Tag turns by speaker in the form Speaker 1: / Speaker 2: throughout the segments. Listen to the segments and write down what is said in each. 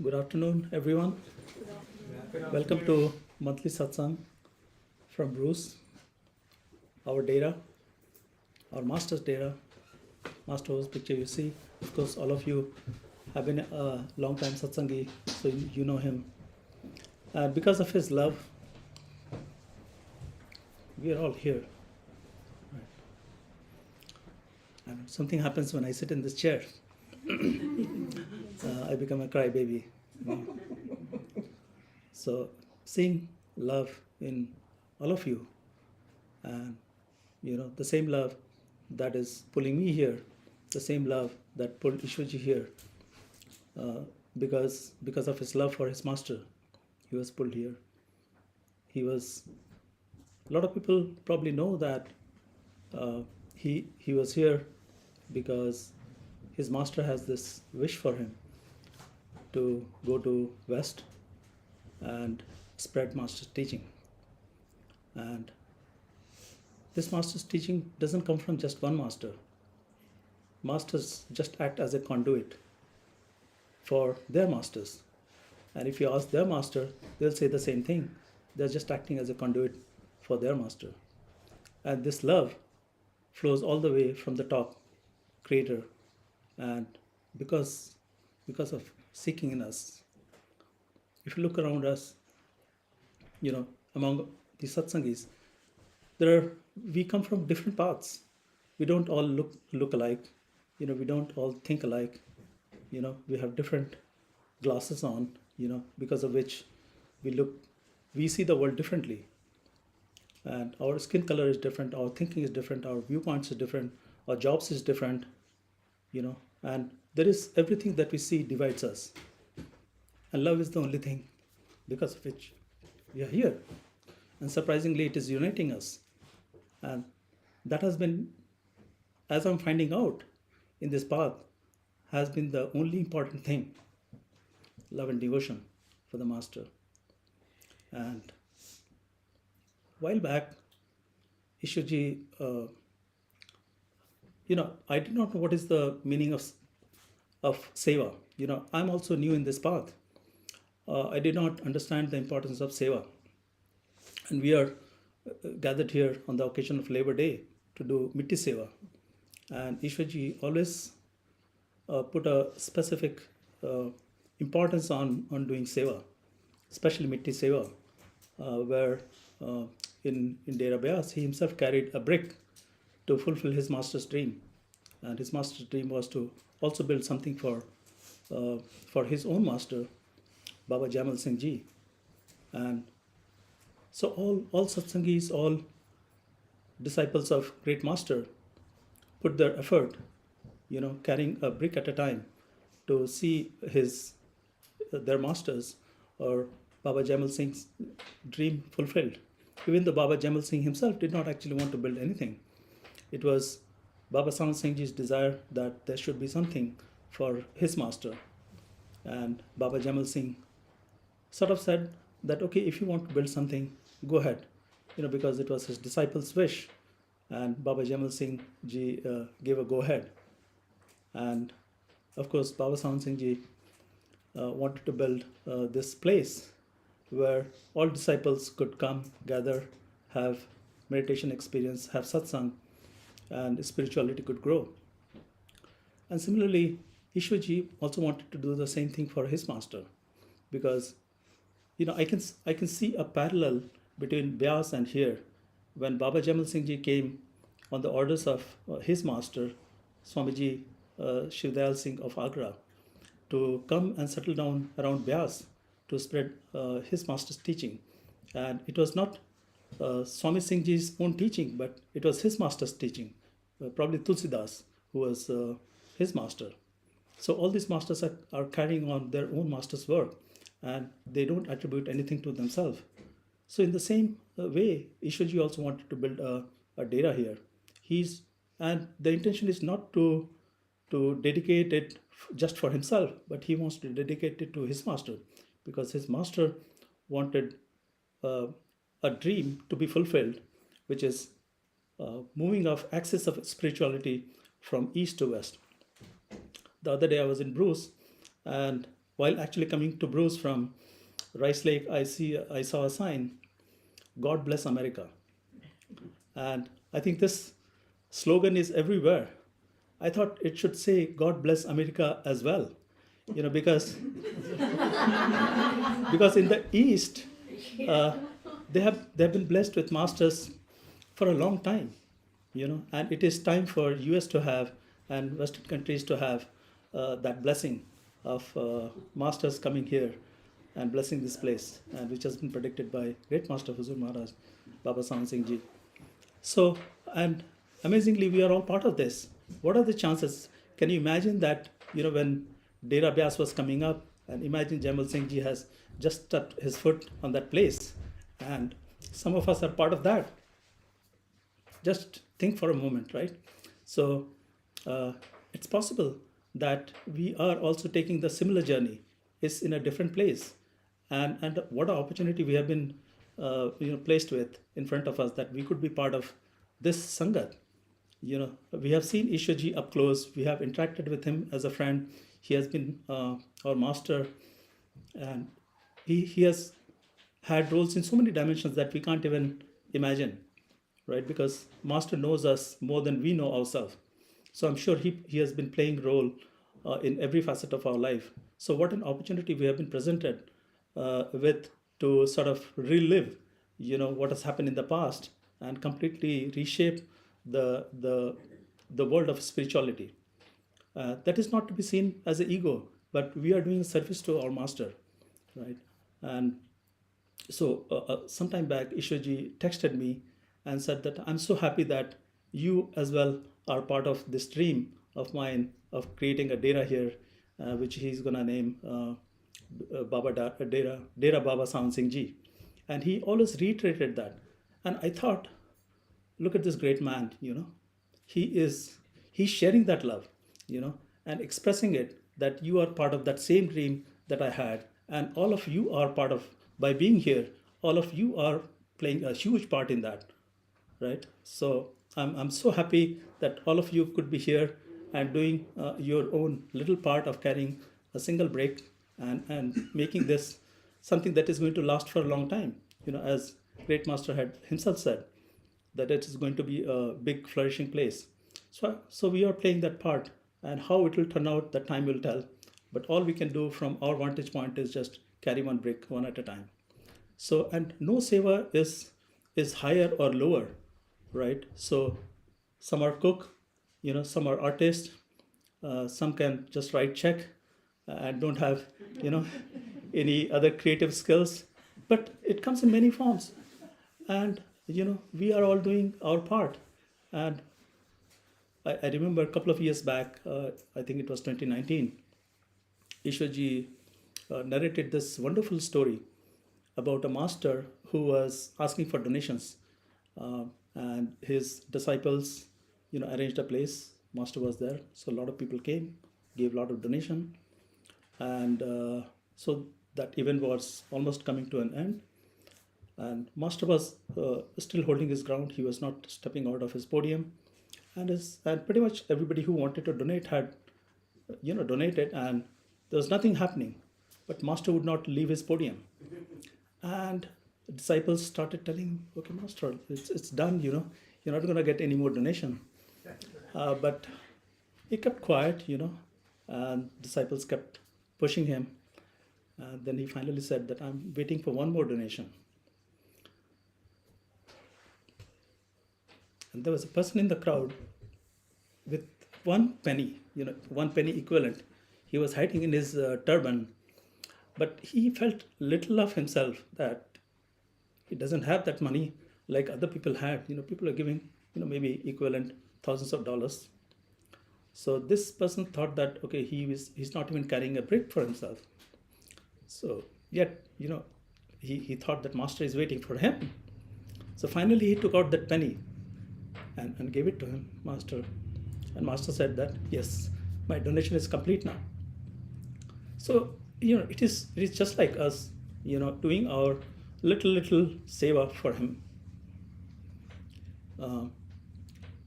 Speaker 1: Good afternoon, everyone. Welcome to monthly satsang from Bruce, our dera, our master's dera. Master whose picture you see. Of course, all of you have been a long time satsangi, so you know him. And because of his love, we are all here. Right. And something happens when I sit in this chair. I become a crybaby. So seeing love in all of you, and the same love that is pulling me here, the same love that pulled Ishwarji here, because of his love for his master, he was pulled here. A lot of people probably know that he was here because his master has this wish for him to go to West and spread master's teaching. And this master's teaching doesn't come from just one master. Masters just act as a conduit for their masters. And if you ask their master, they'll say the same thing. They're just acting as a conduit for their master. And this love flows all the way from the top, Creator. And because of seeking in us, if you look around us, among the satsangis, we come from different paths. We don't all look alike. We don't all think alike. We have different glasses on, because of which we see the world differently. And our skin color is different, our thinking is different, our viewpoints are different, our jobs is different, and there is everything that we see divides us. And love is the only thing because of which we are here. And surprisingly, it is uniting us. And that has been, as I'm finding out in this path, has been the only important thing, love and devotion for the master. And while back, Ishwarji, I did not know what is the meaning of seva. I'm also new in this path. I did not understand the importance of seva. And we are gathered here on the occasion of Labor Day to do Mitti Seva. And Ishwarji always put a specific importance on doing seva, especially Mitti Seva, where in Dera Byas, he himself carried a brick to fulfill his master's dream. And his master's dream was to also build something for his own master, Baba Jamal Singh Ji. And so all satsangis, all disciples of great master put their effort, carrying a brick at a time to see their masters or Baba Jamal Singh's dream fulfilled. Even though Baba Jamal Singh himself did not actually want to build anything. It was Baba San Singh Ji's desire that there should be something for his master. And Baba Jamal Singh sort of said that, okay, if you want to build something, go ahead, because it was his disciple's wish. And Baba Jamal Singh Ji gave a go ahead. And of course, Baba San Singh Ji wanted to build this place where all disciples could come, gather, have meditation experience, have satsang, and spirituality could grow. And similarly, Ishwarji also wanted to do the same thing for his master, because I can see a parallel between Byas and here. When Baba Jamal Singh Ji came on the orders of his master, Swamiji Shivdayal Singh of Agra, to come and settle down around Byas to spread his master's teaching. And it was not Swami Singh Ji's own teaching, but it was his master's teaching, probably Tulsidas, who was his master. So all these masters are carrying on their own master's work, and they don't attribute anything to themselves. So in the same way, Ishwarji also wanted to build a dera here. And the intention is not to dedicate it just for himself, but he wants to dedicate it to his master, because his master wanted a dream to be fulfilled, which is moving of axis of spirituality from east to west. The other day I was in Bruce, and while actually coming to Bruce from Rice Lake, I saw a sign, God bless America. And I think this slogan is everywhere. I thought it should say God bless America as well, because because in the East, uh, they have been blessed with masters for a long time, and it is time for US to have and Western countries to have that blessing of masters coming here and blessing this place, and which has been predicted by great master Huzur Maharaj, Baba Sahib Singh Ji. So, and amazingly, we are all part of this. What are the chances? Can you imagine that, when Dera Byas was coming up, and imagine Jamal Singh Ji has just stepped his foot on that place, and some of us are part of that. Just think for a moment, right? So, it's possible that we are also taking the similar journey. It's in a different place, and what an opportunity we have been placed with in front of us, that we could be part of this sangat. We have seen Ishwarji up close. We have interacted with him as a friend. He has been our master, and he has had roles in so many dimensions that we can't even imagine, right? Because master knows us more than we know ourselves. So I'm sure he has been playing a role in every facet of our life. So what an opportunity we have been presented with to sort of relive, what has happened in the past and completely reshape the world of spirituality. That is not to be seen as an ego, but we are doing service to our master, right? And so sometime back, Ishwarji texted me and said that I'm so happy that you as well are part of this dream of mine of creating a dera here, which he's gonna name Dera Baba Sahib Singh Ji. And he always reiterated that. And I thought, look at this great man, he's sharing that love, and expressing it, that you are part of that same dream that I had. And all of you are part of, by being here, all of you are playing a huge part in that, right? So I'm so happy that all of you could be here and doing your own little part of carrying a single brick and making this something that is going to last for a long time. As Great Master had himself said, that it is going to be a big flourishing place. So we are playing that part, and how it will turn out, that time will tell. But all we can do from our vantage point is just carry one brick one at a time. So, and no seva is higher or lower, right? So some are cook, some are artists, some can just write check and don't have, any other creative skills. But it comes in many forms. And, we are all doing our part. And I remember a couple of years back, I think it was 2019, Ishwarji narrated this wonderful story about a master who was asking for donations. And his disciples, arranged a place. Master was there. So a lot of people came, gave a lot of donation. And so that event was almost coming to an end. And Master was still holding his ground. He was not stepping out of his podium. And pretty much everybody who wanted to donate had, donated, and there was nothing happening. But Master would not leave his podium. And the disciples started telling, okay, Master, it's done, you're not going to get any more donation. But he kept quiet, and disciples kept pushing him. Then he finally said that I'm waiting for one more donation. And there was a person in the crowd with 1 penny, 1 penny equivalent. He was hiding in his turban, but he felt little of himself that he doesn't have that money like other people had. People are giving, maybe equivalent thousands of dollars. So this person thought that, okay, he's not even carrying a brick for himself. So yet, he thought that Master is waiting for him. So finally he took out that penny and gave it to him, Master. And Master said that, yes, my donation is complete now. So, it is just like us, doing our little seva for him.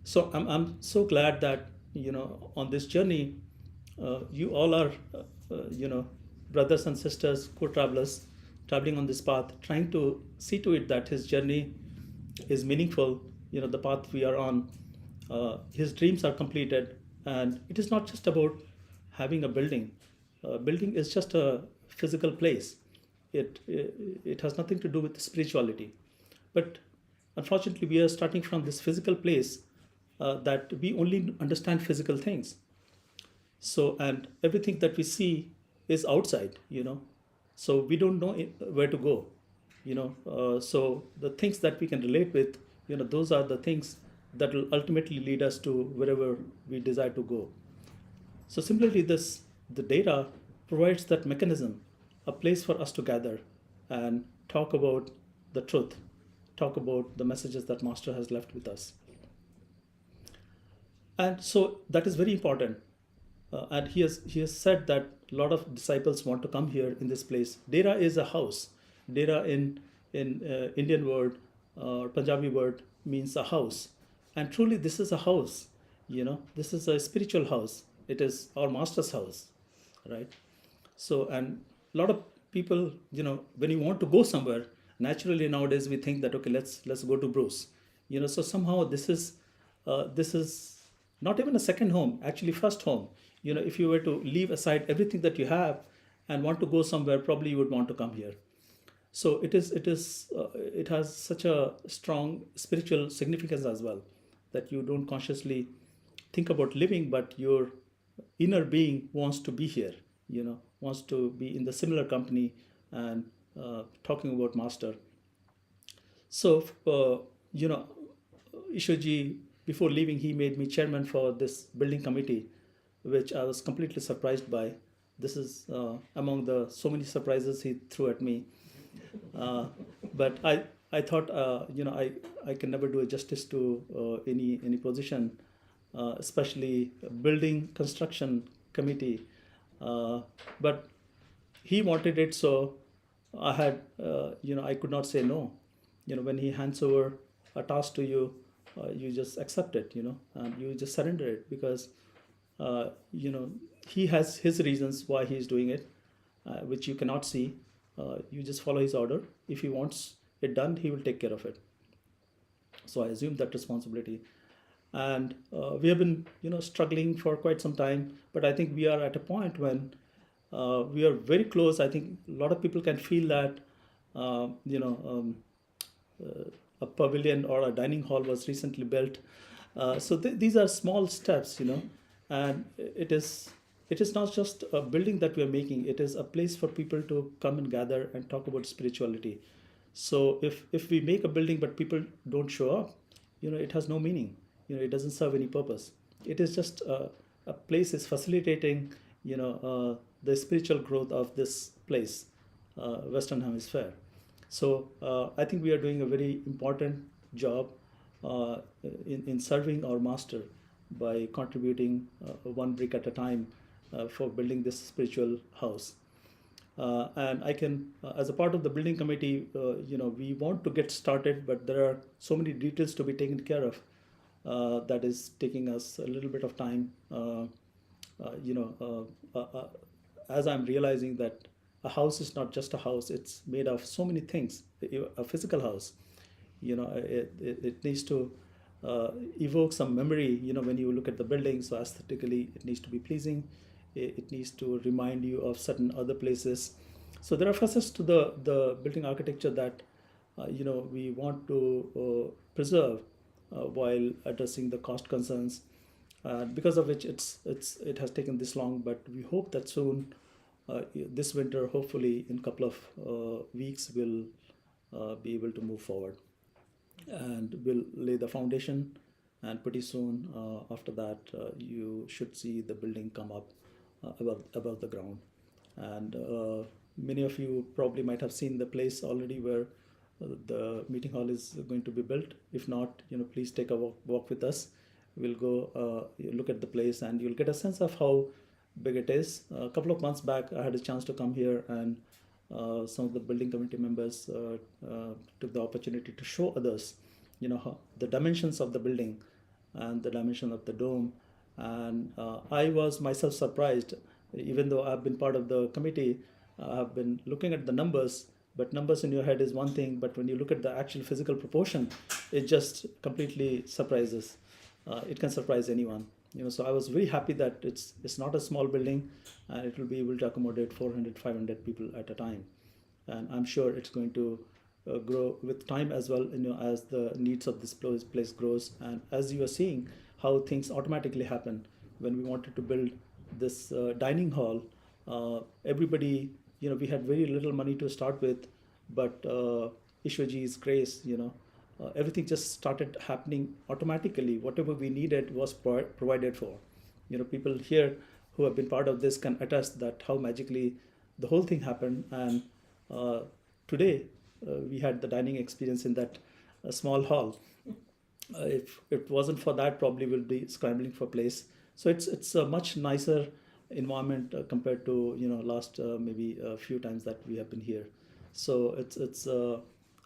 Speaker 1: So I'm so glad that, on this journey, you all are, brothers and sisters, co-travelers, traveling on this path, trying to see to it that his journey is meaningful. The path we are on, his dreams are completed, and it is not just about having a building. Building is just a physical place. It has nothing to do with spirituality. But unfortunately, we are starting from this physical place, that we only understand physical things. So, and everything that we see is outside. So we don't know where to go. So the things that we can relate with, those are the things that will ultimately lead us to wherever we desire to go. So similarly, the data provides that mechanism, a place for us to gather and talk about the truth, talk about the messages that Master has left with us. And so that is very important. And he has said that a lot of disciples want to come here in this place. Dera is a house. Dera in Indian word, Punjabi word, means a house. And truly, this is a house. This is a spiritual house. It is our Master's house, right? So, and a lot of people, when you want to go somewhere, naturally nowadays we think that, okay, let's go to Bruce. So somehow this is not even a second home, actually first home. If you were to leave aside everything that you have and want to go somewhere, probably you would want to come here. So it has such a strong spiritual significance as well, that you don't consciously think about living, but your inner being wants to be here, wants to be in the similar company and talking about Master. So, Ishoji, before leaving, he made me chairman for this building committee, which I was completely surprised by. This is among the so many surprises he threw at me. But I thought, I can never do a justice to any position, especially building construction committee. But he wanted it, so I had, I could not say no. When he hands over a task to you, you just accept it, and you just surrender it, because, he has his reasons why he is doing it, which you cannot see. You just follow his order. If he wants it done, he will take care of it. So I assume that responsibility. And we have been, struggling for quite some time, but I think we are at a point when we are very close. I think a lot of people can feel that, a pavilion or a dining hall was recently built. So these are small steps, and it is not just a building that we are making. It is a place for people to come and gather and talk about spirituality. So if we make a building but people don't show up, it has no meaning. It doesn't serve any purpose. It is just a place is facilitating, the spiritual growth of this place, Western Hemisphere. So I think we are doing a very important job in serving our Master by contributing one brick at a time for building this spiritual house. And I can, as a part of the building committee, we want to get started, but there are so many details to be taken care of. That is taking us a little bit of time. As I'm realizing that a house is not just a house, it's made of so many things. A physical house, it needs to evoke some memory, when you look at the building. So aesthetically, it needs to be pleasing. It needs to remind you of certain other places. So there are facets to the building architecture that, we want to preserve while addressing the cost concerns, because of which it has taken this long. But we hope that soon, this winter, hopefully in a couple of weeks, we'll be able to move forward, and we'll lay the foundation. And pretty soon after that, you should see the building come up above the ground. And many of you probably might have seen the place already where the meeting hall is going to be built. If not, please take a walk with us. We'll go look at the place, and you'll get a sense of how big it is. A couple of months back, I had a chance to come here, and some of the building committee members took the opportunity to show others, how the dimensions of the building and the dimension of the dome. And I was myself surprised, even though I've been part of the committee. I've been looking at the numbers, but numbers in your head is one thing, but when you look at the actual physical proportion, it just completely surprises. It can surprise anyone. So I was very happy that it's not a small building, and it will be able to accommodate 400, 500 people at a time, and I'm sure it's going to grow with time as well. As the needs of this place grows, and as you are seeing how things automatically happen. When we wanted to build this dining hall, everybody, we had very little money to start with, but Ishwaji's grace, everything just started happening automatically. Whatever we needed was provided for. People here who have been part of this can attest that how magically the whole thing happened. And today we had the dining experience in that small hall. If it wasn't for that, probably we'll be scrambling for place. So it's a much nicer environment compared to last maybe a few times that we have been here. So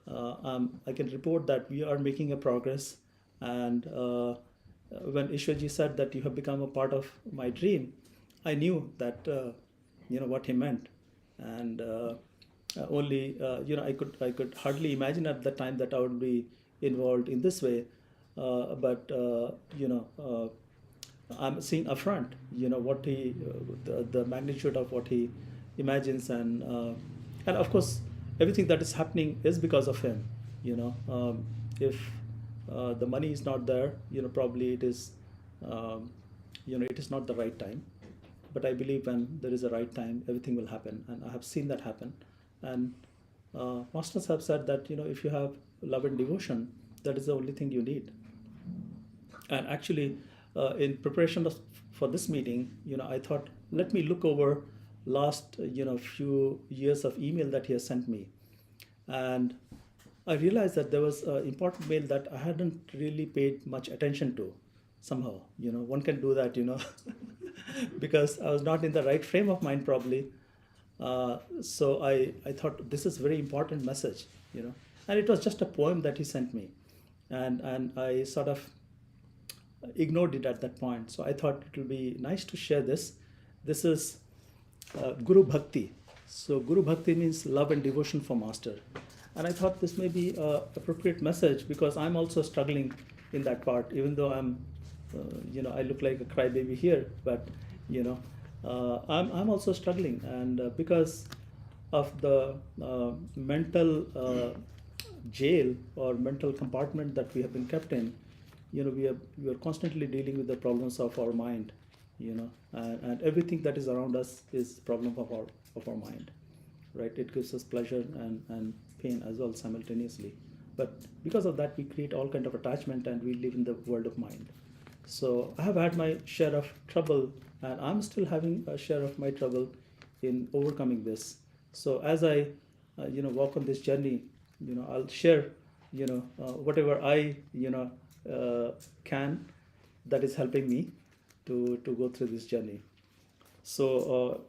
Speaker 1: I can report that we are making a progress. And when Ishwarji said that you have become a part of my dream, I knew that what he meant. And only I could hardly imagine at the time that I would be involved in this way. But I'm seeing upfront, what he, the magnitude of what he imagines, and of course, everything that is happening is because of him. If the money is not there, probably it is, it is not the right time. But I believe when there is a right time, everything will happen, and I have seen that happen. And masters have said that if you have love and devotion, that is the only thing you need. And actually, in preparation for this meeting, I thought, let me look over last, few years of email that he has sent me. And I realized that there was an important mail that I hadn't really paid much attention to somehow. One can do that, because I was not in the right frame of mind probably. So I thought this is a very important message, and it was just a poem that he sent me. And I sort of ignored it at that point. So I thought it will be nice to share this. This is Guru Bhakti. So Guru Bhakti means love and devotion for Master. And I thought this may be an appropriate message because I'm also struggling in that part, even though I'm, I look like a crybaby here, but, I'm also struggling. And because of the mental jail or mental compartment that we have been kept in, we are constantly dealing with the problems of our mind, and everything that is around us is problem of our mind, right? It gives us pleasure and pain as well simultaneously. But because of that, we create all kind of attachment and we live in the world of mind. So I have had my share of trouble, and I'm still having a share of my trouble in overcoming this. So as I, walk on this journey, I'll share, whatever I, can, that is helping me to go through this journey. So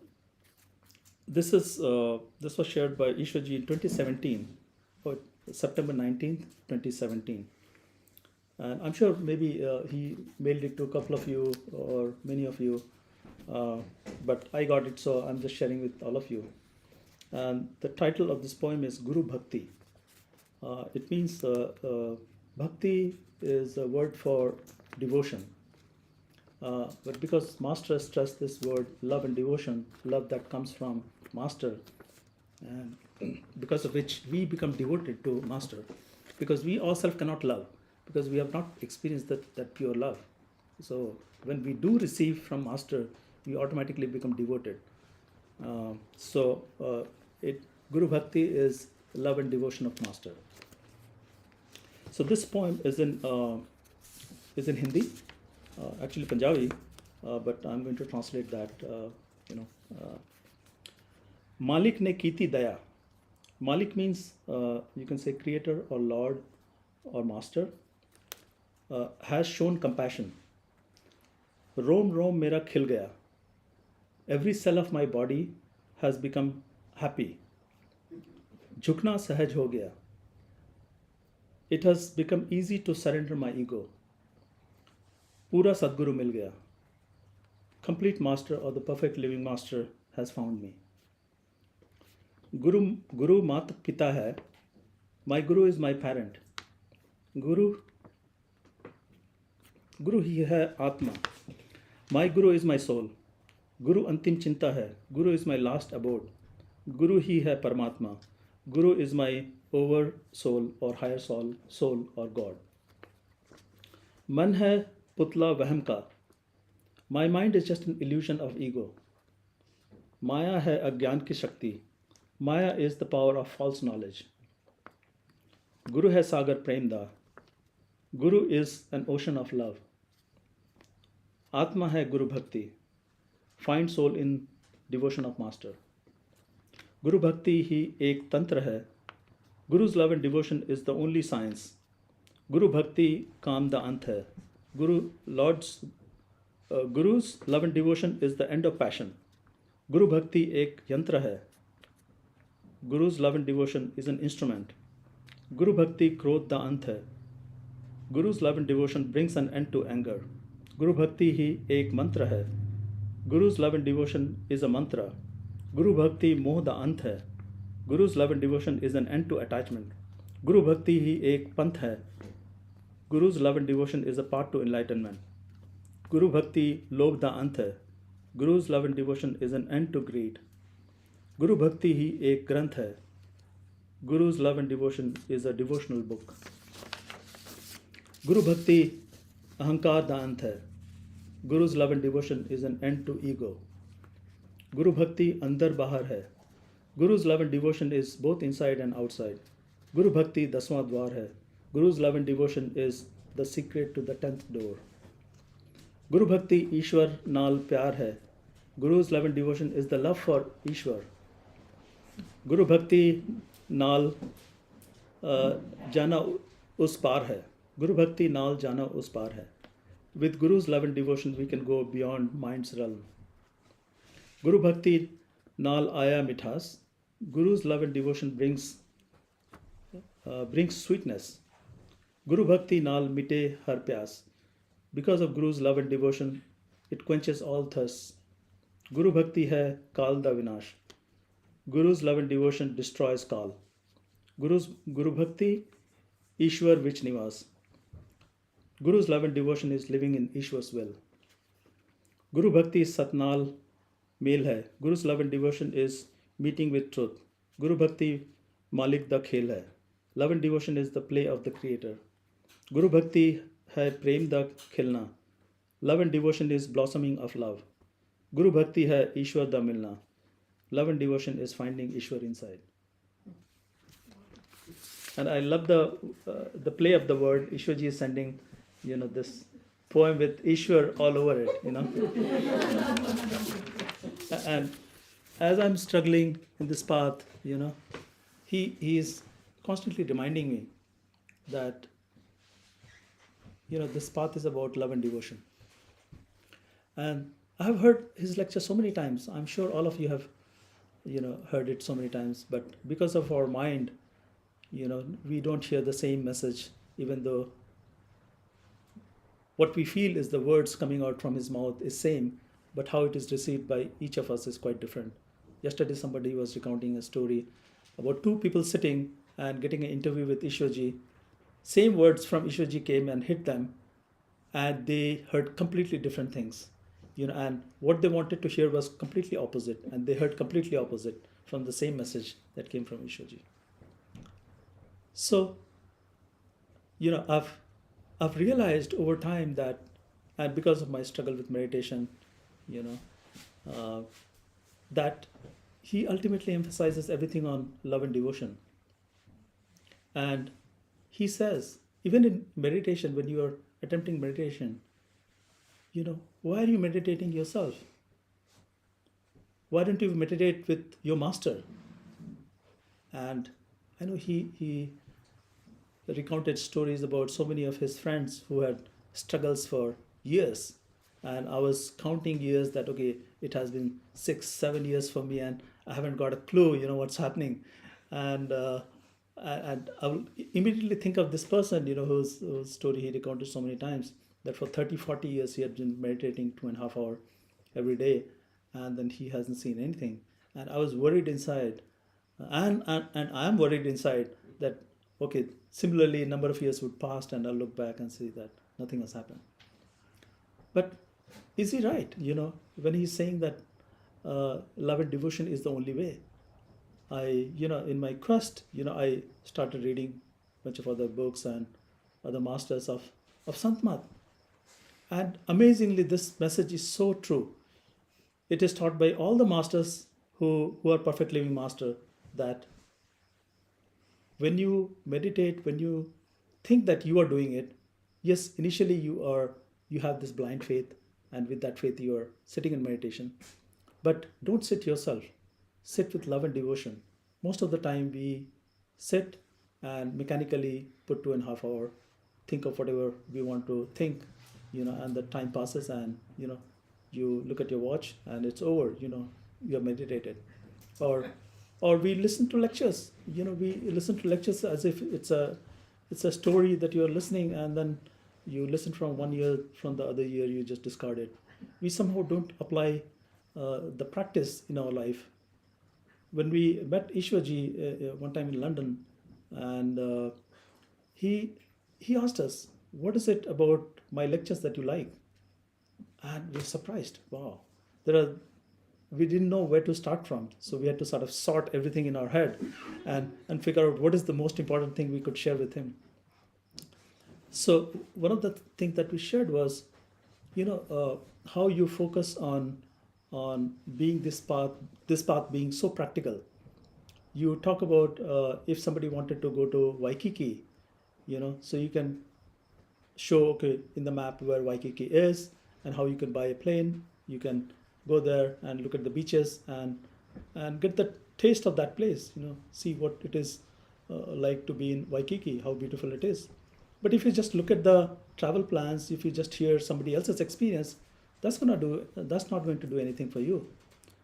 Speaker 1: this was shared by Ishwarji in 2017, or September 19th, 2017. And I'm sure maybe he mailed it to a couple of you or many of you, but I got it, so I'm just sharing with all of you. And the title of this poem is Guru Bhakti. It means Bhakti is a word for devotion. But because Master stressed this word, love and devotion, love that comes from Master, and because of which we become devoted to Master, because we ourselves cannot love, because we have not experienced that pure love. So when we do receive from Master, we automatically become devoted. Guru Bhakti is love and devotion of Master. So this poem is in Hindi, actually Punjabi, but I'm going to translate that. Malik ne kiti daya. Malik means you can say creator or Lord or Master, has shown compassion. Rom rom mera khil gaya. Every cell of my body has become happy. Jhukna sahaj ho gaya. It has become easy to surrender my ego. Pura Sadguru mil gaya. Complete Master or the perfect living Master has found me. गुरु माता पिता है. My guru is my parent. गुरु गुरु ही है आत्मा. My guru is my soul. गुरु अंतिम चिंता है. Guru is my last abode. गुरु ही है परमात्मा. Guru is my over soul or higher soul or God. मन है पुतला वहम का. My mind is just an illusion of ego. माया है अज्ञान की शक्ति. Maya is the power of false knowledge. Guru है सागर प्रेम दा. Guru is an ocean of love. आत्मा है गुरु भक्ति. Find soul in devotion of master. गुरु भक्ति ही एक तंत्र है. Guru's love and devotion is the only science. गुरु भक्ति काम दा अंत है. Guru's love and devotion is the end of passion. गुरु भक्ति एक यंत्र है. Guru's love and devotion is an instrument. Guru Bhakti क्रोध दा अंत है. Guru's love and devotion brings an end to anger. Guru Bhakti ही एक मंत्र है. Guru's love and devotion is a mantra. Guru Bhakti मोह दा अंत है. Guru's love and devotion is an end to attachment. Guru Bhakti ही एक पंथ है. Guru's love and devotion is a path to enlightenment. Guru Bhakti लोभ दा अंत है. Guru's love and devotion is an end to greed. गुरु भक्ति ही एक ग्रंथ है. Guru's love and devotion is a devotional book. गुरु भक्ति अहंकार दा अंत है. Guru's love and devotion is an end to ego. गुरु भक्ति अंदर बाहर है. Guru's love and devotion is both inside and outside. गुरु भक्ति 10वां द्वार है. Guru's love and devotion is the secret to the 10th door. गुरु भक्ति ईश्वर नाल प्यार है. Guru's love and devotion is the love for ईश्वर. गुरु भक्ति नाल जाना उस पार है. गुरु भक्ति नाल जाना उस पार है. With Guru's love and devotion we can go beyond mind's realm. गुरु भक्ति नाल आया मिठास. Guru's love and devotion brings sweetness. गुरु भक्ति नाल मिटे हर प्यास. Because of Guru's love and devotion it quenches all thirst. गुरु भक्ति है काल दा विनाश. Guru's love and devotion destroys काल. Guru Bhakti ईश्वर विच निवास. Guru's love and devotion is living in ईश्वर's will. Guru Bhakti सतनाल मेल है. Guru's love and devotion is meeting with truth. Guru Bhakti मालिक दा खेल है. Love and devotion is the play of the creator. Guru Bhakti है प्रेम दा खिलना. Love and devotion is blossoming of love. Guru Bhakti है ईश्वर दा मिलना. Love and devotion is finding Ishwar inside. And I love the play of the word. Ishwarji is sending, this poem with Ishwar all over it, And as I'm struggling in this path, he is constantly reminding me that, this path is about love and devotion. And I've heard his lecture so many times. I'm sure all of you have heard it so many times, but because of our mind, we don't hear the same message, even though what we feel is the words coming out from his mouth is same, but how it is received by each of us is quite different. Yesterday somebody was recounting a story about two people sitting and getting an interview with Ishwarji. Same words from Ishwarji came and hit them, and they heard completely different things. And what they wanted to hear was completely opposite, and they heard completely opposite from the same message that came from Ishwarji. So, I've realized over time that, and because of my struggle with meditation, that he ultimately emphasizes everything on love and devotion. And he says, even in meditation, when you are attempting meditation, why are you meditating yourself? Why don't you meditate with your master? And I know he recounted stories about so many of his friends who had struggles for years. And I was counting years that, okay, it has been 6-7 years for me and I haven't got a clue, what's happening. And I will immediately think of this person, whose story he recounted so many times, that for 30-40 years he had been meditating 2.5 hours every day, and then he hasn't seen anything. And I was worried inside And I am worried inside that, okay, similarly, a number of years would pass and I'll look back and see that nothing has happened. But is he right? When he's saying that love and devotion is the only way. In my quest, I started reading a bunch of other books and other masters of Santmat. And amazingly, this message is so true. It is taught by all the masters who are perfect living master, that when you meditate, when you think that you are doing it, yes, initially you have this blind faith, and with that faith you are sitting in meditation. But don't sit yourself. Sit with love and devotion. Most of the time we sit and mechanically put 2.5 hours, think of whatever we want to think, and the time passes, and you look at your watch and it's over, you have meditated. Or we listen to lectures. We listen to lectures as if it's a story that you're listening, and then you listen from one year, from the other year you just discard it. We somehow don't apply the practice in our life. When we met Ishwarji one time in London, and he asked us, what is it about my lectures that you like? And we were surprised. Wow, we didn't know where to start from, so we had to sort of sort everything in our head and figure out what is the most important thing we could share with him. So one of the things that we shared was, how you focus on being this path being so practical. You talk about if somebody wanted to go to Waikiki, so you can show, okay, in the map where Waikiki is and how you can buy a plane. You can go there and look at the beaches and get the taste of that place, see what it is like to be in Waikiki, how beautiful it is. But if you just look at the travel plans, if you just hear somebody else's experience, that's not going to do anything for you.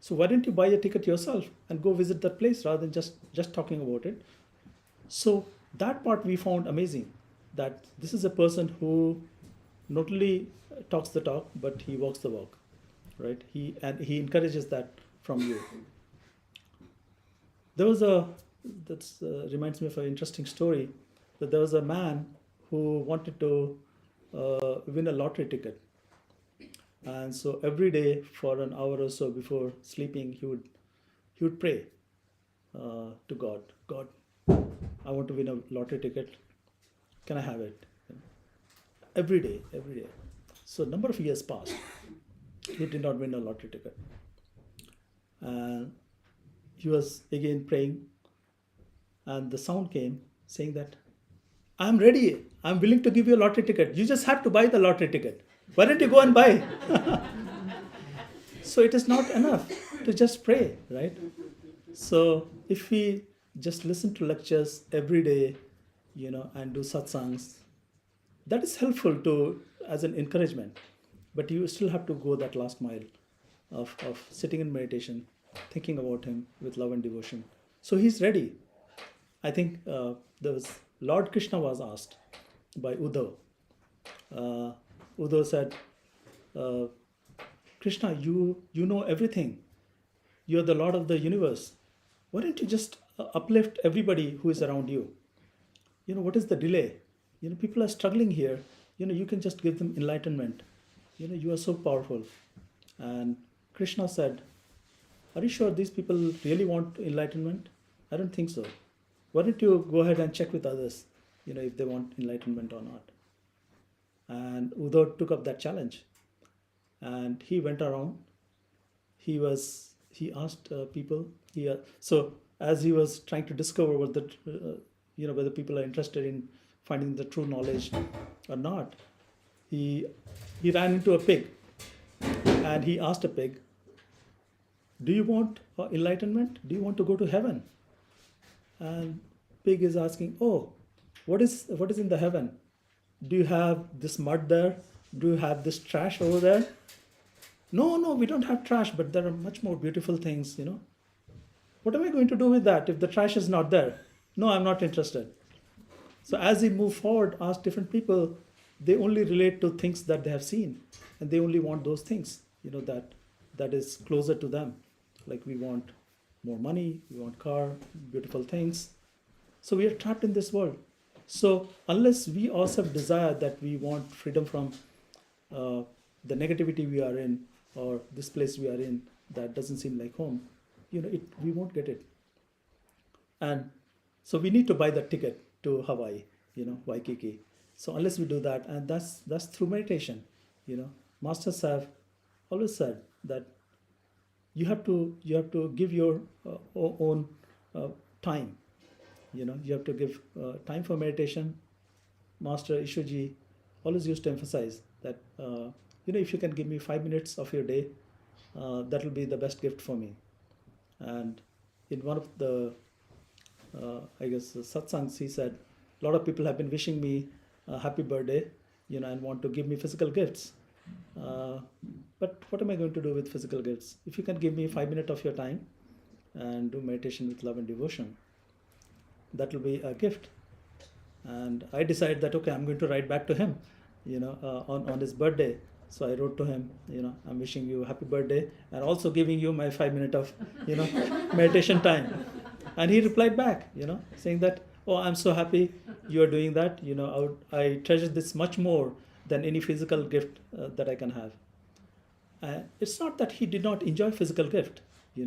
Speaker 1: So why don't you buy a ticket yourself and go visit that place rather than just talking about it? So that part we found amazing, that this is a person who not only talks the talk, but he walks the walk, right? He encourages that from you. There was that reminds me of an interesting story, that there was a man who wanted to win a lottery ticket. And so every day for an hour or so before sleeping, he would pray to God. God, I want to win a lottery ticket. Can I have it? Every day. So a number of years passed. He did not win a lottery ticket. And he was again praying, and the sound came saying that, I'm ready. I'm willing to give you a lottery ticket. You just have to buy the lottery ticket. Why don't you go and buy? So it is not enough to just pray, right? So if we just listen to lectures every day, and do satsangs, that is helpful as an encouragement. But you still have to go that last mile of sitting in meditation, thinking about him with love and devotion. So he's ready. I think Lord Krishna was asked by Uddhav. Uddhav said, Krishna, you know everything. You're the Lord of the universe. Why don't you just uplift everybody who is around you? What is the delay? People are struggling here. You can just give them enlightenment. You are so powerful. And Krishna said, are you sure these people really want enlightenment? I don't think so. Why don't you go ahead and check with others, if they want enlightenment or not? And Uddhav took up that challenge. And he went around. He asked people. So as he was trying to discover whether people are interested in finding the true knowledge or not, he ran into a pig, and he asked a pig, do you want enlightenment? Do you want to go to heaven? And pig is asking, oh, what is in the heaven? Do you have this mud there? Do you have this trash over there? No, we don't have trash, but there are much more beautiful things, What am I going to do with that if the trash is not there? No, I'm not interested. So as he moved forward, asked different people, they only relate to things that they have seen, and they only want those things, that is closer to them. Like we want more money, we want car, beautiful things. So we are trapped in this world. So unless we also desire that we want freedom from the negativity we are in, or this place we are in that doesn't seem like home, we won't get it. And so we need to buy the ticket to Hawaii, Waikiki. So unless we do that, and that's through meditation. Masters have always said that you have to give your own time. You have to give time for meditation. Master Ishuji always used to emphasize that if you can give me 5 minutes of your day, that will be the best gift for me. And in one of the I guess satsangs, he said, a lot of people have been wishing me a happy birthday, and want to give me physical gifts. But what am I going to do with physical gifts? If you can give me 5 minutes of your time and do meditation with love and devotion, that will be a gift. And I decided that, okay, I'm going to write back to him, on his birthday. So I wrote to him, I'm wishing you a happy birthday and also giving you my 5 minutes of, meditation time. And he replied back, saying that, oh, I'm so happy you are doing that. I treasure this much more than any physical gift that I can have. It's not that he did not enjoy physical gift, he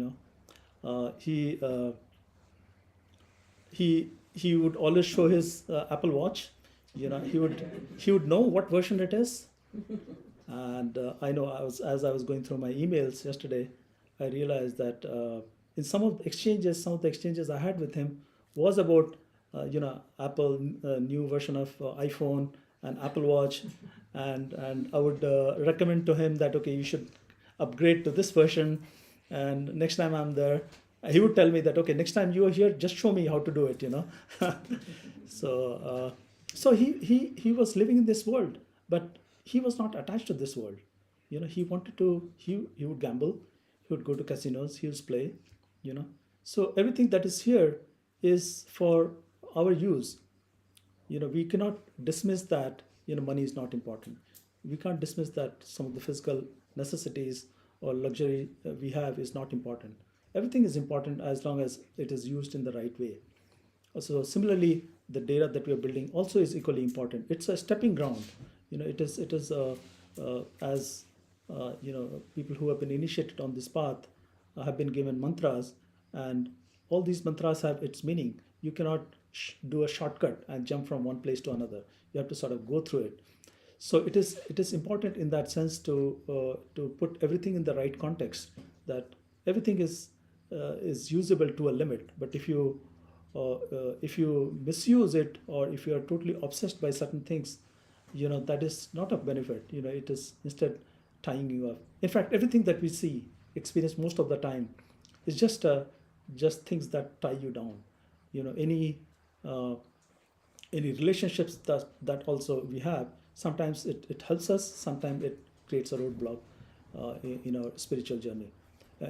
Speaker 1: would always show his Apple Watch. He would know what version it is. And I know as I was going through my emails yesterday, I realized that in some of the exchanges I had with him was about Apple new version of iPhone and Apple Watch, and I would recommend to him that, okay, you should upgrade to this version, and next time I'm there, he would tell me that, okay, next time you are here, just show me how to do it. So he was living in this world, but he was not attached to this world. He wanted to. He would gamble. He would go to casinos. He would play. So everything that is here is for our use. We cannot dismiss that. Money is not important. We can't dismiss that some of the physical necessities or luxury we have is not important. Everything is important as long as it is used in the right way. So similarly, the dera that we are building also is equally important. It's a stepping ground. It is as people who have been initiated on this path have been given mantras, and all these mantras have its meaning. You cannot do a shortcut and jump from one place to another. You have to sort of go through it. So it is important in that sense to put everything in the right context. That everything is usable to a limit. But if you misuse it, or if you are totally obsessed by certain things, that is not of benefit. It is instead tying you up. In fact, everything that we see, experience most of the time, is just things that tie you down. Any relationships that also we have, sometimes it helps us, sometimes it creates a roadblock in our spiritual journey.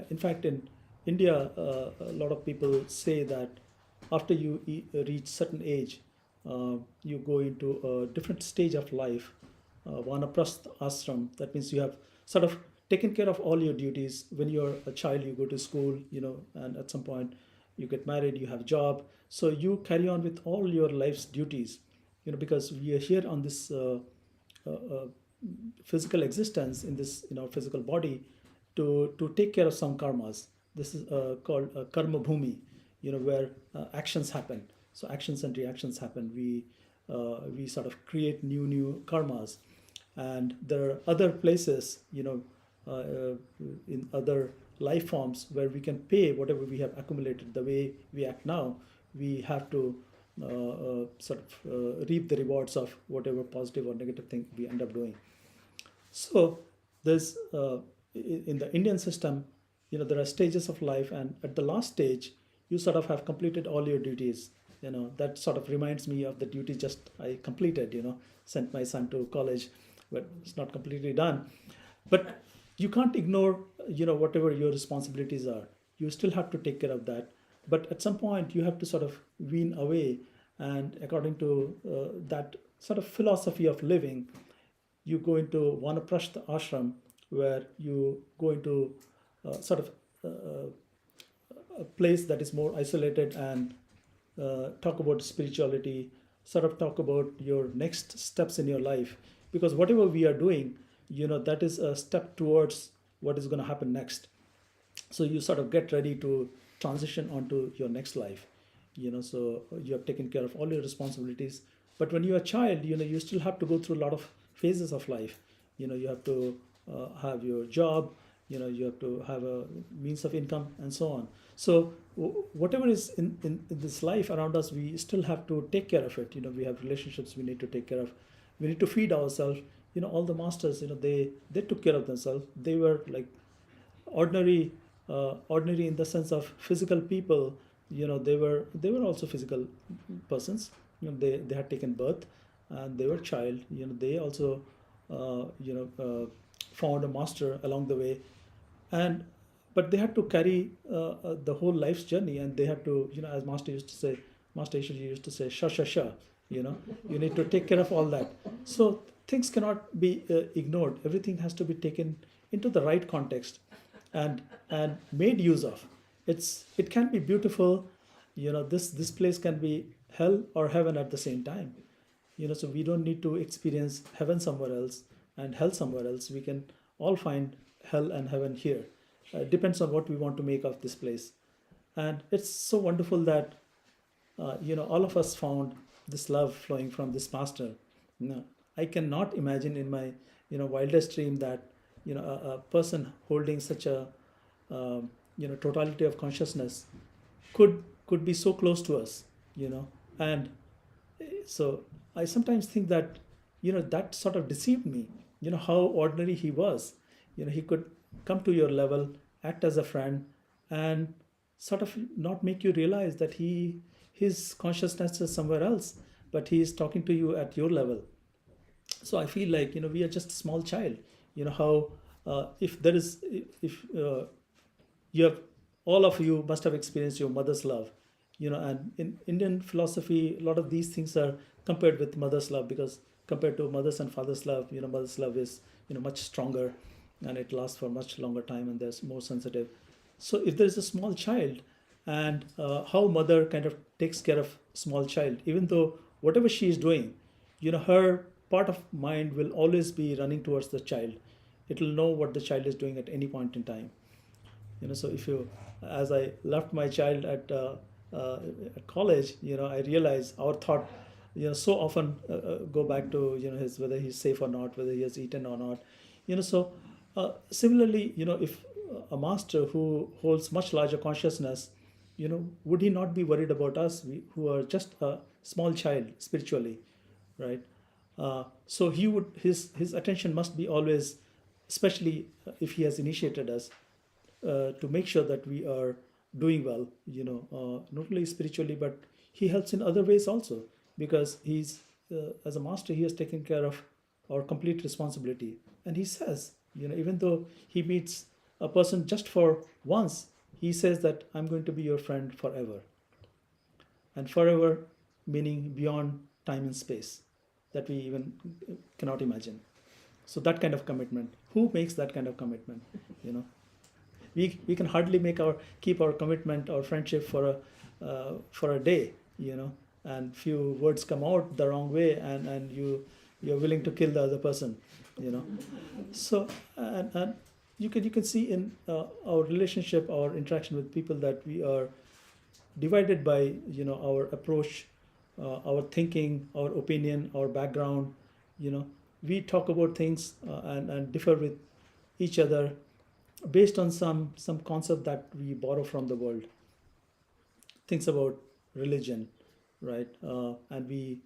Speaker 1: In fact, in India, a lot of people say that after you reach certain age, you go into a different stage of life, vanaprastha ashram. That means you have sort of taken care of all your duties. When you're a child, you go to school, and at some point you get married, you have a job. So you carry on with all your life's duties, because we are here on this physical existence in this physical body to take care of some karmas. This is called karma bhumi, where actions happen. So actions and reactions happen. We sort of create new karmas, and there are other places, in other life forms where we can pay whatever we have accumulated. The way we act now, we have to reap the rewards of whatever positive or negative thing we end up doing. So there's in the Indian system, there are stages of life, and at the last stage, you sort of have completed all your duties. That sort of reminds me of the duty just I completed. Sent my son to college, but it's not completely done. But you can't ignore, whatever your responsibilities are. You still have to take care of that. But at some point, you have to sort of wean away, and according to that sort of philosophy of living, you go into vanaprastha ashram, where you go into a place that is more isolated and talk about spirituality, sort of talk about your next steps in your life. Because whatever we are doing, that is a step towards what is going to happen next. So you sort of get ready to transition onto your next life. So you have taken care of all your responsibilities. But when you're a child, you still have to go through a lot of phases of life. You have to have your job, you have to have a means of income and so on. So whatever is in this life around us, we still have to take care of it. We have relationships we need to take care of. We need to feed ourselves. All the masters, they took care of themselves. They were like ordinary in the sense of physical people. They were also physical persons. They had taken birth, and they were child. They also found a master along the way. And but they had to carry the whole life's journey, and they had to, as Master Ishaji used to say, sha sha sha. You need to take care of all that. So things cannot be ignored. Everything has to be taken into the right context and made use of. It can be beautiful. This place can be hell or heaven at the same time. So we don't need to experience heaven somewhere else and hell somewhere else. We can all find hell and heaven here. Depends on what we want to make of this place. And it's so wonderful that all of us found this love flowing from this master. I cannot imagine in my wildest dream that a person holding such a totality of consciousness could be so close to us. And so I sometimes think that that sort of deceived me. How ordinary he was. He could come to your level, act as a friend, and sort of not make you realize that his consciousness is somewhere else, but he is talking to you at your level. So I feel like we are just a small child. How if you have, all of you must have experienced your mother's love. And in Indian philosophy, a lot of these things are compared with mother's love, because compared to mother's and father's love, mother's love is much stronger, and it lasts for much longer time, and there's more sensitive. So if there is a small child, and how mother kind of takes care of small child, even though whatever she is doing, her part of mind will always be running towards the child. It will know what the child is doing at any point in time. So as I left my child at college, I realized our thought, so often go back to his, whether he's safe or not, whether he has eaten or not. So similarly, if a master who holds much larger consciousness, would he not be worried about us, who are just a small child spiritually, right? So his attention must be always, especially if he has initiated us, to make sure that we are doing well, not only spiritually, but he helps in other ways also, because he's as a master, he has taken care of our complete responsibility. And he says, even though he meets a person just for once, he says that I'm going to be your friend forever. And forever meaning beyond time and space that we even cannot imagine. So that kind of commitment, who makes that kind of commitment? We can hardly keep our commitment or friendship for a day, and few words come out the wrong way, and you're willing to kill the other person. So and you can see in our relationship, our interaction with people, that we are divided by our approach, our thinking, our opinion, our background. We talk about things and differ with each other based on some concept that we borrow from the world. Things about religion, right? And we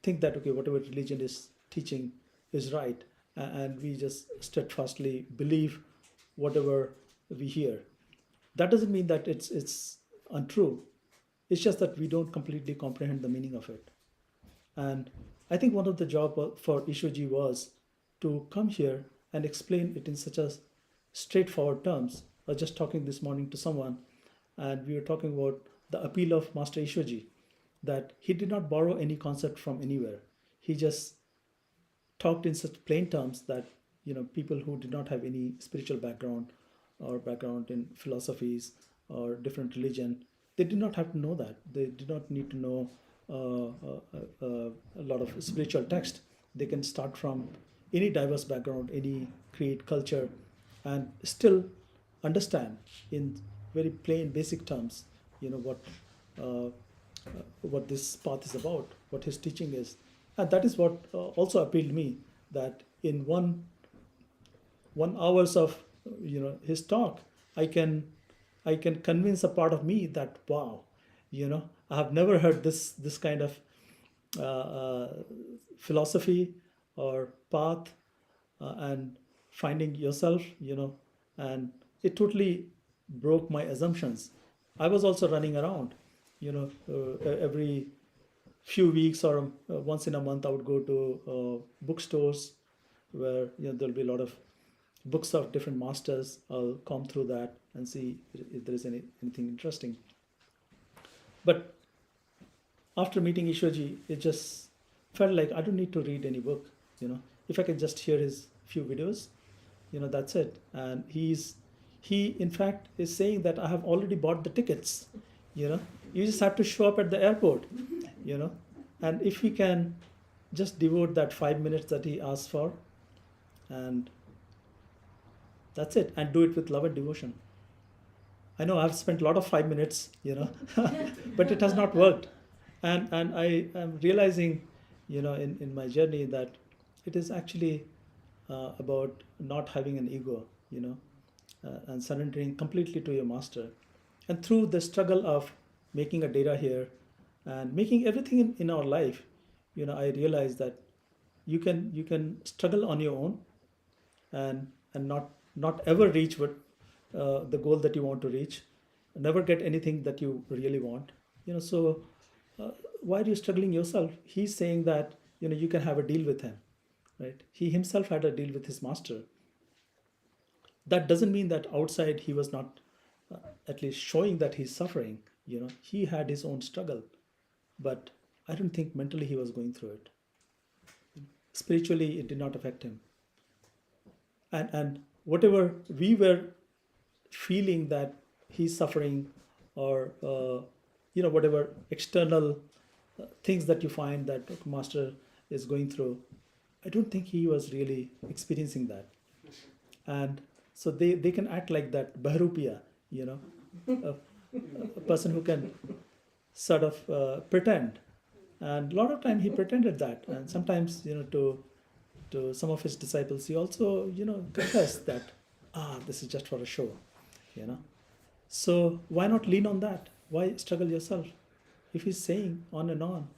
Speaker 1: think that, okay, whatever religion is teaching is right, and we just steadfastly believe whatever we hear. That doesn't mean that it's untrue. It's just that we don't completely comprehend the meaning of it. And I think one of the job for Ishwarji was to come here and explain it in such a straightforward terms. I was just talking this morning to someone, and we were talking about the appeal of Master Ishwarji, that he did not borrow any concept from anywhere. He just talked in such plain terms that people who did not have any spiritual background or background in philosophies or different religion. They did not have to know that. They did not need to know a lot of spiritual text. They can start from any diverse background, any creed, culture, and still understand in very plain, basic terms, what this path is about, what his teaching is, and that is what also appealed to me. That in one hours of his talk, I can convince a part of me that wow, I have never heard this kind of philosophy or path, and finding yourself, and it totally broke my assumptions. I was also running around, every few weeks or once in a month I would go to bookstores where there'll be a lot of books of different masters. I'll comb through that and see if there is anything interesting. But after meeting Ishwarji, it just felt like I don't need to read any book. If I can just hear his few videos, that's it. And he in fact is saying that I have already bought the tickets. You just have to show up at the airport. And if we can just devote that 5 minutes that he asks for, and that's it, and do it with love and devotion. I know I've spent a lot of 5 minutes, but it has not worked. And I am realizing, in my journey that it is actually about not having an ego, and surrendering completely to your master. And through the struggle of making a dera here and making everything in our life, I realized that you can struggle on your own and not ever reach what the goal that you want to reach, never get anything that you really want. So why are you struggling yourself? He's saying that you can have a deal with him, right? He himself had a deal with his master. That doesn't mean that outside he was not at least showing that he's suffering. He had his own struggle, but I don't think mentally he was going through it. Spiritually, it did not affect him. And whatever we were feeling that he's suffering, or whatever external things that you find that master is going through, I don't think he was really experiencing that. And so they can act like that Bahrupia, a person who can sort of pretend. And a lot of time he pretended that. And sometimes, to some of his disciples, he also, confessed that, this is just for a show, So why not lean on that? Why struggle yourself? If he's saying on and on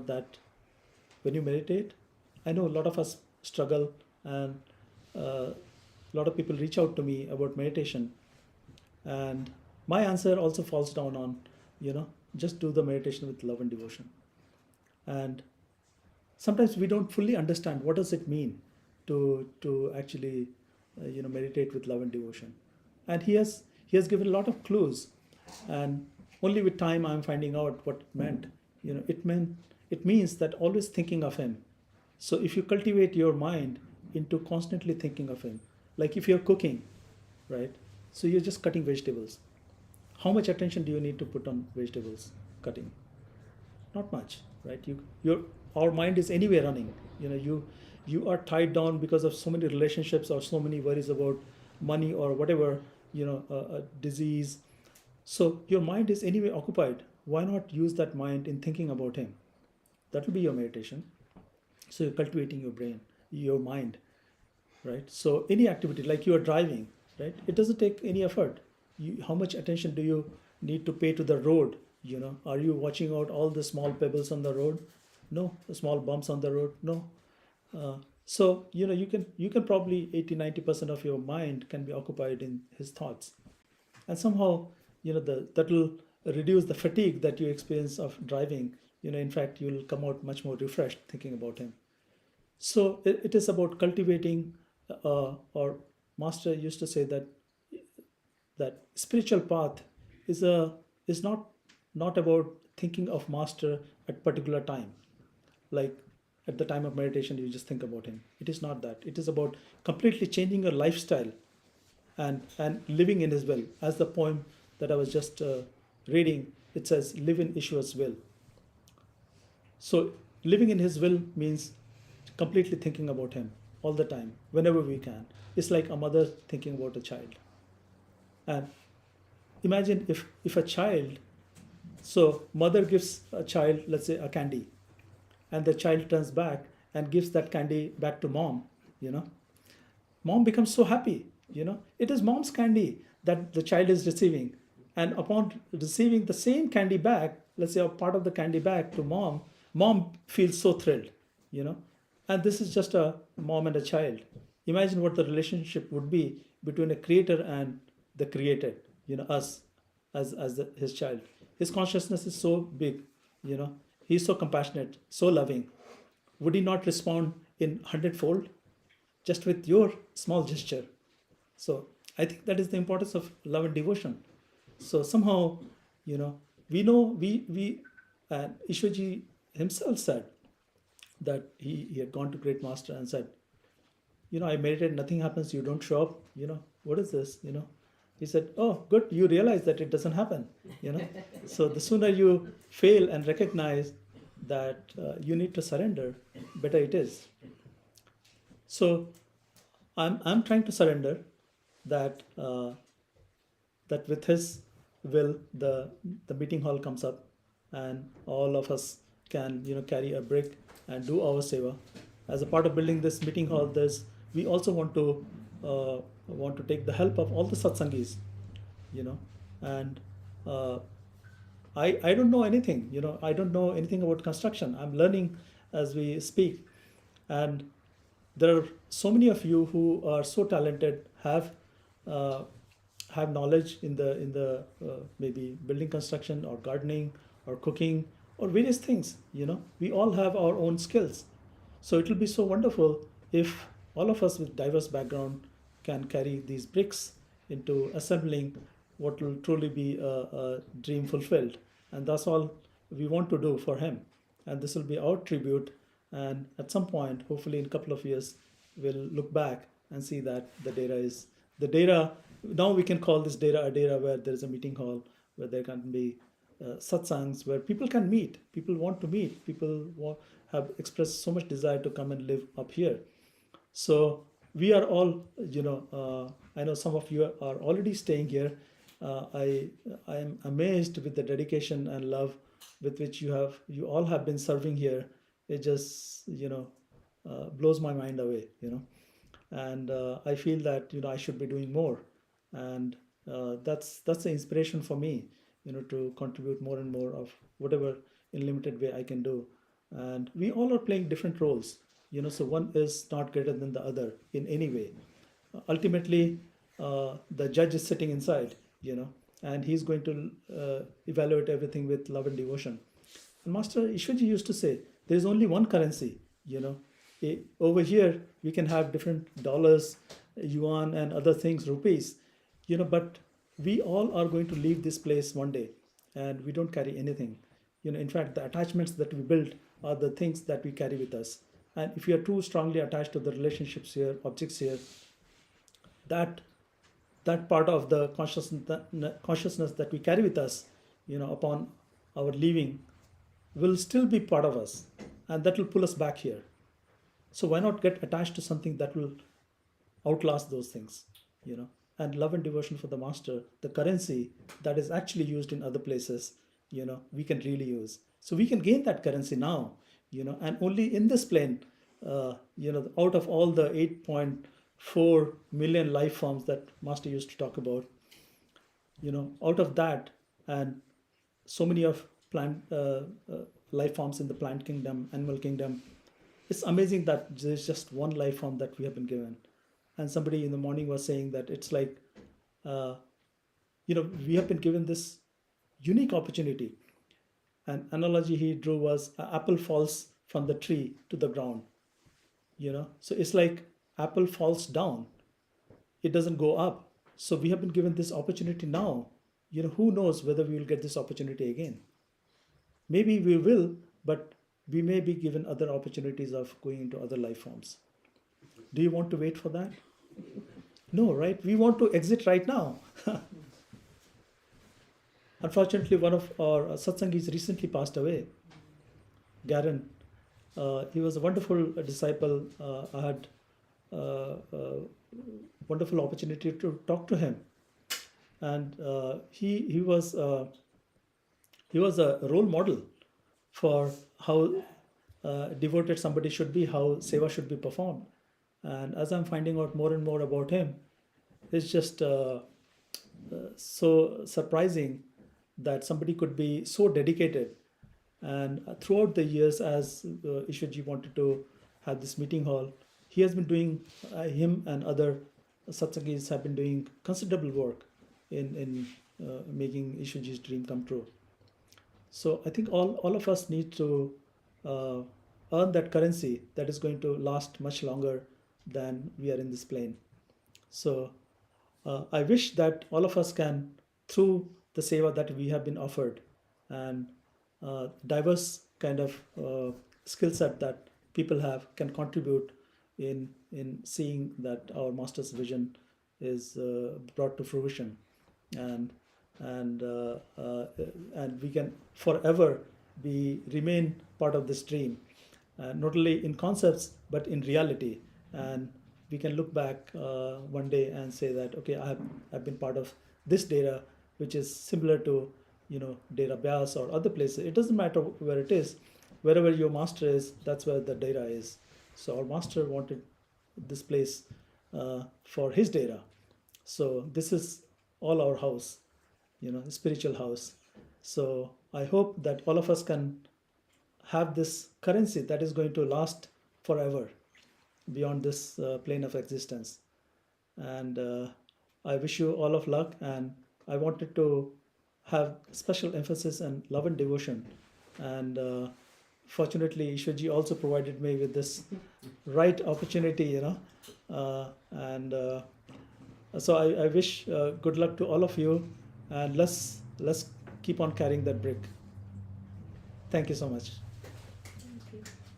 Speaker 1: that when you meditate, I know a lot of us struggle, and a lot of people reach out to me about meditation. And my answer also falls down on, just do the meditation with love and devotion. And sometimes we don't fully understand what does it mean to actually, meditate with love and devotion. And he has given a lot of clues, and only with time I'm finding out what it meant. It means that always thinking of him. So if you cultivate your mind into constantly thinking of him, like if you're cooking, right? So you're just cutting vegetables. How much attention do you need to put on vegetables cutting? Not much, right? Our mind is anyway running. You are tied down because of so many relationships or so many worries about money or whatever, a disease. So your mind is anyway occupied. Why not use that mind in thinking about him? That will be your meditation. So you're cultivating your brain, your mind, right? So any activity, like you are driving, right? It doesn't take any effort. How much attention do you need to pay to the road? Are you watching out all the small pebbles on the road? No. The small bumps on the road? No. So you can probably 80-90% of your mind can be occupied in his thoughts, and somehow that will reduce the fatigue that you experience of driving. In fact, you'll come out much more refreshed thinking about him. So it is about cultivating, or master used to say that spiritual path is not about thinking of master at particular time, like at the time of meditation you just think about him. It is not that. It is about completely changing your lifestyle and living in his will. As the poem that I was just reading, it says, live in Ishwar's will. So living in his will means completely thinking about him all the time, whenever we can. It's like a mother thinking about a child. And imagine if a child, so mother gives a child, let's say, a candy, and the child turns back and gives that candy back to mom, you know. Mom becomes so happy, you know. It is mom's candy that the child is receiving. And upon receiving the same candy back, let's say a part of the candy back to mom, mom feels so thrilled, you know. And this is just a mom and a child. Imagine what the relationship would be between a creator and the created, you know, us as his child. His consciousness is so big, you know. He's so compassionate, so loving. Would he not respond in hundredfold just with your small gesture? So I think that is the importance of love and devotion. So somehow, you know, we Ishwaji himself said that he had gone to Great Master and said, you know, I meditate, nothing happens, you don't show up, you know, what is this, you know? He said, oh, good, you realize that it doesn't happen, you know? So the sooner you fail and recognize that you need to surrender, better it is. So I'm trying to surrender that that with his will, the meeting hall comes up, and all of us can, you know, carry a brick and do our seva. As a part of building this meeting hall, we also want to take the help of all the satsangis, you know. And I don't know anything, you know. I don't know anything about construction. I'm learning as we speak, and there are so many of you who are so talented, have knowledge in the maybe building construction or gardening or cooking or various things, you know. We all have our own skills. So it will be so wonderful if all of us with diverse background can carry these bricks into assembling what will truly be a dream fulfilled. And that's all we want to do for him. And this will be our tribute. And at some point, hopefully in a couple of years, we'll look back and see that the dera. Now we can call this dera a dera where there is a meeting hall, where there can be satsangs, where people can meet. People want to meet. Have expressed so much desire to come and live up here. So we are all, you know, I know some of you are already staying here. I am amazed with the dedication and love with which you all have been serving here. It just, you know, blows my mind away, you know. And I feel that, you know, I should be doing more. And that's the inspiration for me, you know, to contribute more and more of whatever in limited way I can do. And we all are playing different roles, you know, so one is not greater than the other in any way. Ultimately, the judge is sitting inside, you know, and he's going to evaluate everything with love and devotion. And Master Ishwaji used to say, there is only one currency, you know. Over here, we can have different dollars, yuan, and other things, rupees, you know, but we all are going to leave this place one day, and we don't carry anything. You know, in fact, the attachments that we build are the things that we carry with us. And if we are too strongly attached to the relationships here, objects here, that part of the consciousness that we carry with us, you know, upon our leaving, will still be part of us, and that will pull us back here. So why not get attached to something that will outlast those things, you know? And love and devotion for the Master, the currency that is actually used in other places, you know, we can really use. So we can gain that currency now, you know, and only in this plane, you know, out of all the 8.4 million life forms that Master used to talk about, you know, out of that, and so many of plant life forms in the plant kingdom, animal kingdom, it's amazing that there's just one life form that we have been given. And somebody in the morning was saying that it's like, you know, we have been given this unique opportunity. An analogy he drew was an apple falls from the tree to the ground, you know. So it's like apple falls down, it doesn't go up. So we have been given this opportunity now. You know, who knows whether we will get this opportunity again. Maybe we will, but we may be given other opportunities of going into other life forms. Do you want to wait for that? No, right? We want to exit right now. Unfortunately, one of our satsangis recently passed away, Garen. He was a wonderful disciple. I had wonderful opportunity to talk to him, and he was a role model for how devoted somebody should be, how seva should be performed. And as I'm finding out more and more about him, it's just so surprising that somebody could be so dedicated. And throughout the years, as Ishwarji wanted to have this meeting hall, he has been doing, him and other satsangis have been doing considerable work in making Ishwarji's dream come true. So I think all of us need to uh, earn that currency that is going to last much longer than we are in this plane. So I wish that all of us can, through the seva that we have been offered and diverse kind of skill set that people have, can contribute in seeing that our master's vision is brought to fruition, and and uh, uh, and we can forever be remain part of this dream, not only in concepts but in reality. And we can look back one day and say that, okay, I've been part of this dera, which is similar to, dera Byas or other places. It doesn't matter where it is, wherever your master is, that's where the dera is. So our master wanted this place for his dera. So this is all our house, spiritual house. So I hope that all of us can have this currency that is going to last forever beyond this plane of existence. And I wish you all of luck. And I wanted to have special emphasis on love and devotion. And fortunately, Ishwarji also provided me with this right opportunity, and so I wish good luck to all of you. And let's keep on carrying that brick. Thank you so much.